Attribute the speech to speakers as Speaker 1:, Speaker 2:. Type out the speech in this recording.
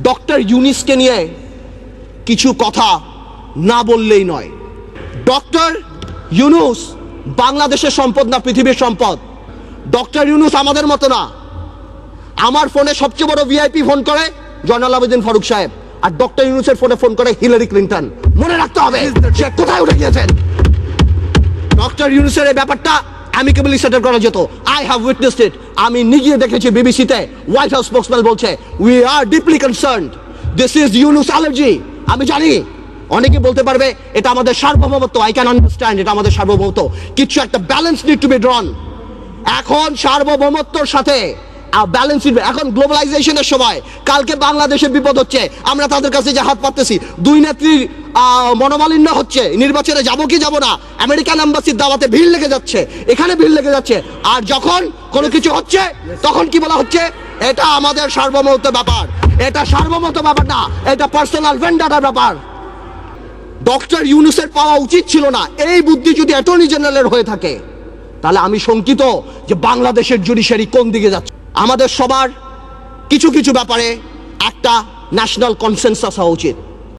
Speaker 1: Doctor ইউনূসকে নিয়ে কিছু কথা না বললেই নয়। ডক্টর ইউনূস বাংলাদেশের সম্পদ না পৃথিবীর সম্পদ। ডক্টর ইউনূস আমাদের মতো না। আমার ফোনে সবচেয়ে বড় ভিআইপি ফোন করে জয়নাল আবেদিন ফারুক সাহেব, আর ডক্টর ইউনূসের ফোনে ফোন করে হিলারি ক্লিন্টন। মনে রাখতে হবে সে কোথায় উঠে গিয়েছেন। ডক্টর ইউনূসের এই ব্যাপারটা অ্যামিকেবলি সেটেল করা যেত। আই হ্যাভ উইটনেসড ইট। আমি নিজে দেখেছি বিবিসিতে হোয়াইট হাউস স্পোকসম্যান বলছে we are deeply concerned, this is Yunus allergy. আমি জানি অনেকে বলতে পারবে এটা আমাদের সার্বভৌমত্ব, আই ক্যান আন্ডারস্ট্যান্ড, এটা আমাদের সার্বভৌমত্ব, কিছু একটা ব্যালেন্স নিড টু বি ড্রন। এখন সার্বভৌমত্বর সাথে ব্যালেন্স, এখন গ্লোবালাইজেশনের সময় কালকে বাংলাদেশের বিপদ হচ্ছে, আমরা তাদের কাছে যে হাত পাততেছি, দুই নেত্রীর মনোমালিন্য হচ্ছে, নির্বাচনে যাবো কি যাবো না, আমেরিকান এম্বাসির দাওয়াতে ভিড় লেগে যাচ্ছে, এখানে ভিড় লেগে যাচ্ছে, আর যখন কোনো কিছু হচ্ছে তখন কি বলা হচ্ছে এটা আমাদের সার্বভৌমত্ব ব্যাপার। এটা সার্বভৌমত্ব ব্যাপার না, এটা পার্সোনাল ভেন্ডাটার ব্যাপার। ডক্টর ইউনূসের পাওয়া উচিত ছিল না। এই বুদ্ধি যদি অ্যাটর্নি জেনারেলের হয়ে থাকে তাহলে আমি শঙ্কিত যে বাংলাদেশের জুডিশিয়ারি কোন দিকে যাচ্ছে। আমাদের সবার কিছু কিছু ব্যাপারে একটা ন্যাশনাল কনসেনসাস হওয়া উচিত।